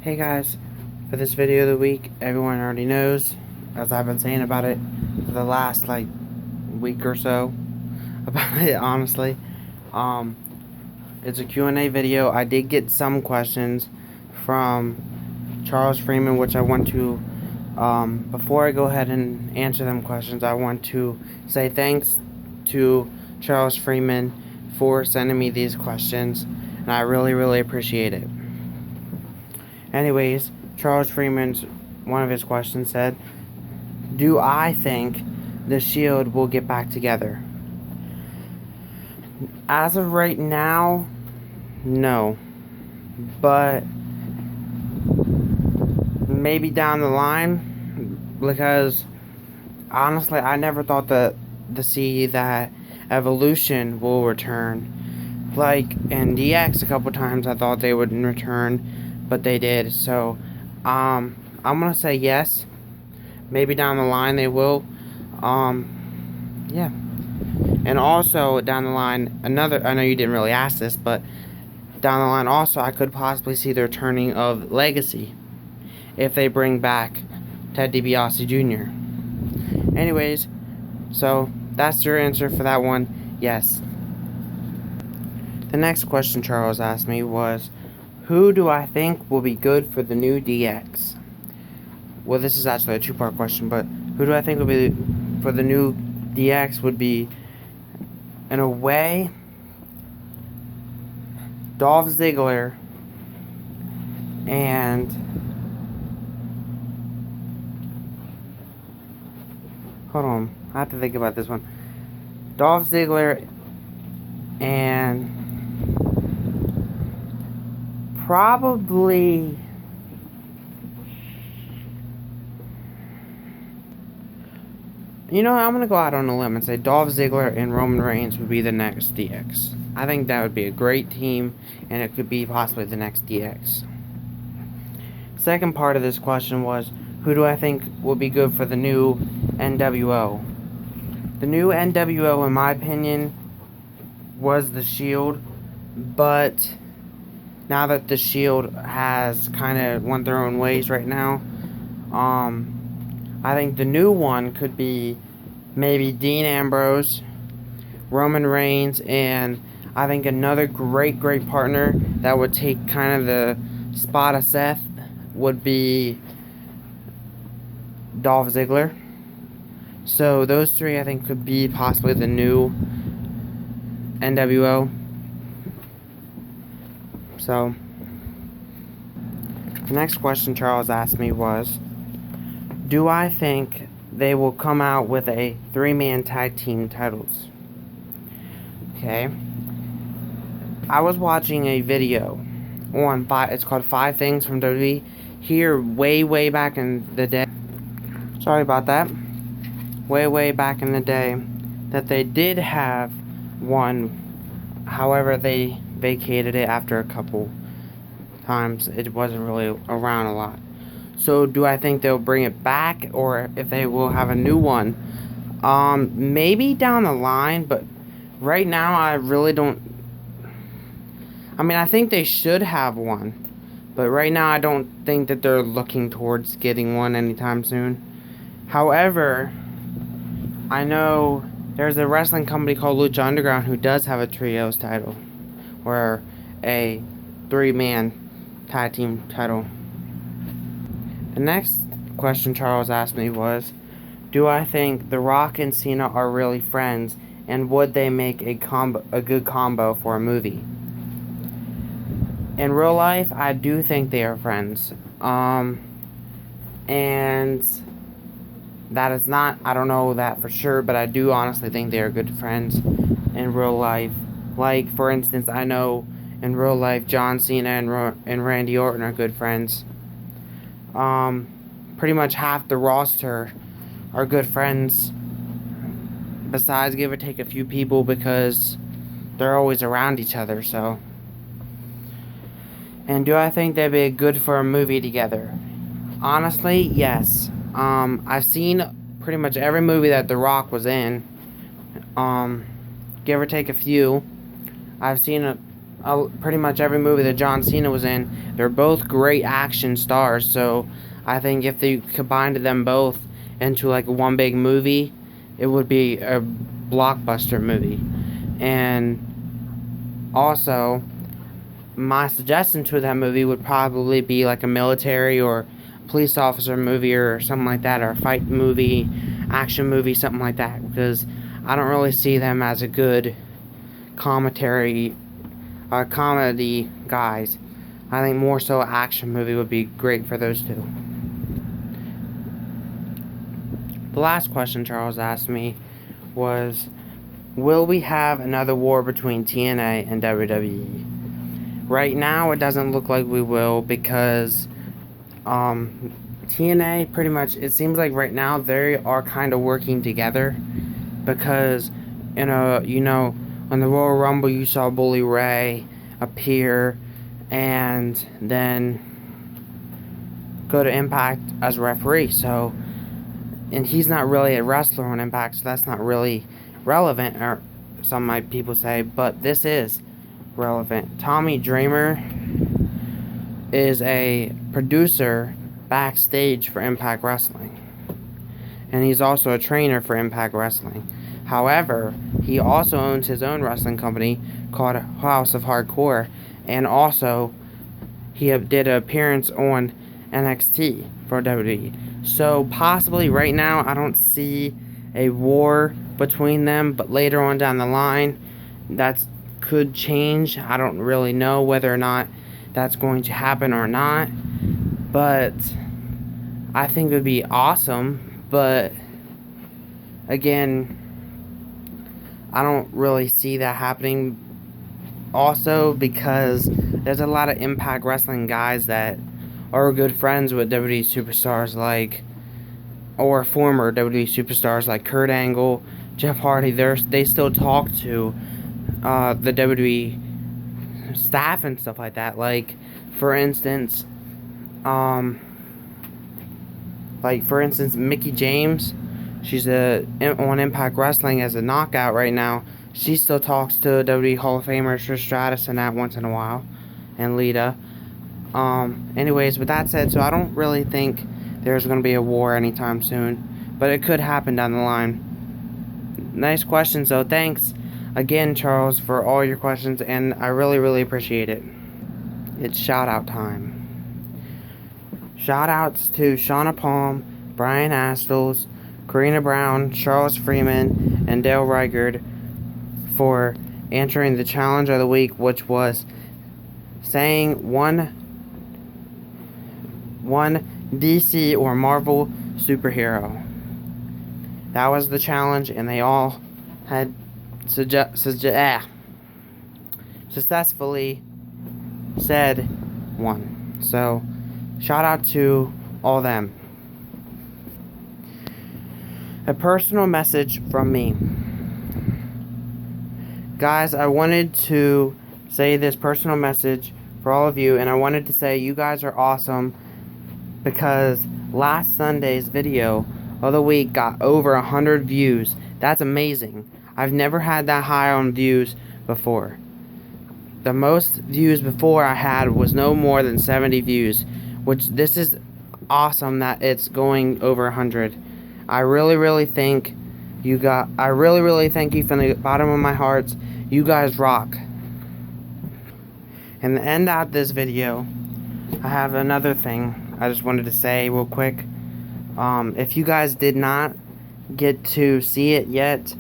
Hey guys, for this video of the week, everyone already knows, as I've been saying about it for the last week or so, about it honestly. It's a Q&A video. I did get some questions from Charles Freeman, which I want to, before I go ahead and answer them questions, I want to say thanks to Charles Freeman for sending me these questions, and I really appreciate it. Anyways, Charles Freeman's one of his questions said, do I think the Shield will get back together? As of right now, no. But maybe down the line, because honestly, I never thought to see that Evolution will return. Like in DX, a couple times I thought they wouldn't return, but they did. So, I'm gonna say yes. Maybe down the line they will. Yeah. And also down the line, I know you didn't really ask this, but down the line also I could possibly see the returning of Legacy if they bring back Ted DiBiase Jr. Anyways, so that's your answer for that one. Yes. The next question Charles asked me was, who do I think will be good for the new DX? Well, this is actually a two-part question, but who do I think will be for the new DX would be, in a way, Dolph Ziggler and hold on, I have to think about this one. Dolph Ziggler and probably I'm gonna go out on a limb and say Dolph Ziggler and Roman Reigns would be the next DX. I think that would be a great team, and it could be possibly the next DX. Second part of this question was, who do I think will be good for the new NWO? The new NWO, in my opinion, was the Shield, but now that the Shield has kind of went their own ways right now, I think the new one could be maybe Dean Ambrose, Roman Reigns, and I think another great partner that would take kind of the spot of Seth would be Dolph Ziggler. So those three I think could be possibly the new NWO. So the next question Charles asked me was, do I think they will come out with a 3-man tag team titles? Okay. I was watching a video on it's called 5 Things from WWE here way back in the day. Sorry about that. Way back in the day that they did have one. However, they vacated it after a couple times. It wasn't really around a lot. So do I think they'll bring it back, or if they will have a new one? Maybe down the line, but right now I really don't. I mean, I think they should have one, but right now I don't think that they're looking towards getting one anytime soon. However, I know there's a wrestling company called Lucha Underground who does have a trios title, or a 3-man tag team title. The next question Charles asked me was, do I think The Rock and Cena are really friends, and would they make a good combo for a movie? In real life, I do think they are friends. And that is not, I don't know that for sure, but I do honestly think they are good friends in real life. Like, for instance, I know in real life John Cena and Randy Orton are good friends. Pretty much half the roster are good friends, besides give or take a few people, because they're always around each other. So, and do I think they'd be good for a movie together? Honestly, yes. I've seen pretty much every movie that The Rock was in, give or take a few. I've seen pretty much every movie that John Cena was in. They're both great action stars, so I think if they combined them both into like one big movie, it would be a blockbuster movie. And also, my suggestion to that movie would probably be like a military or police officer movie or something like that, or a fight movie, action movie, something like that, because I don't really see them as a good comedy guys. I think more so action movie would be great for those two. The last question Charles asked me was, will we have another war between TNA and WWE? Right now, it doesn't look like we will, because TNA pretty much, it seems like right now they are kind of working together, because in on the Royal Rumble you saw Bully Ray appear and then go to Impact as a referee. So, and he's not really a wrestler on Impact, so that's not really relevant, or some might people say, but this is relevant. Tommy Dreamer is a producer backstage for Impact Wrestling, and he's also a trainer for Impact Wrestling. However, he also owns his own wrestling company called House of Hardcore, and also he did an appearance on NXT for WWE. So possibly right now I don't see a war between them, but later on down the line that could change. I don't really know whether or not that's going to happen or not, but I think it would be awesome. But again, I don't really see that happening, also because there's a lot of Impact Wrestling guys that are good friends with WWE superstars or former WWE superstars like Kurt Angle, Jeff Hardy. They still talk to the WWE staff and stuff like that. Like for instance, Mickie James, she's on Impact Wrestling as a knockout right now. She still talks to WWE Hall of Famer Trish Stratus and that once in a while, and Lita. Anyways, with that said, so I don't really think there's going to be a war anytime soon, but it could happen down the line. Nice question, so thanks again, Charles, for all your questions, and I really, really appreciate it. It's shout-out time. Shout-outs to Shauna Palm, Brian Astles, Karina Brown, Charles Freeman, and Dale Reichard for answering the challenge of the week, which was saying one DC or Marvel superhero. That was the challenge, and they all had successfully said one. So, shout out to all them. A personal message from me. Guys, I wanted to say this personal message for all of you, and I wanted to say you guys are awesome, because last Sunday's video of the week got over 100 views. That's amazing. I've never had that high on views before. The most views before I had was no more than 70 views, which this is awesome that it's going over 100. I really thank you guys. I really thank you from the bottom of my heart. You guys rock. And to end out this video, I have another thing I just wanted to say real quick. If you guys did not get to see it yet,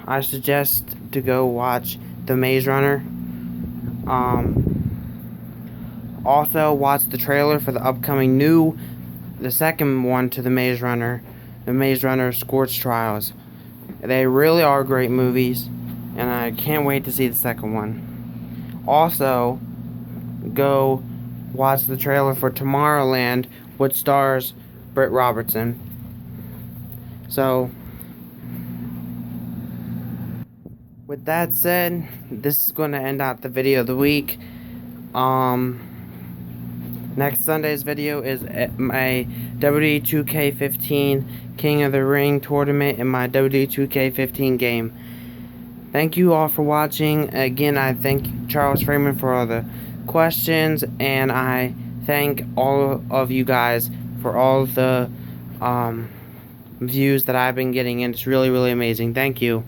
I suggest to go watch The Maze Runner. Also watch the trailer for the upcoming the second one to The Maze Runner, The Maze Runner Scorch Trials. They really are great movies, and I can't wait to see the second one. Also, go watch the trailer for Tomorrowland, which stars Britt Robertson. So, with that said, this is going to end out the video of the week. Next Sunday's video is my WWE 2K15 King of the Ring tournament in my WWE 2K15 game. Thank you all for watching. Again, I thank Charles Freeman for all the questions, and I thank all of you guys for all the views that I've been getting, and it's really, really amazing. Thank you.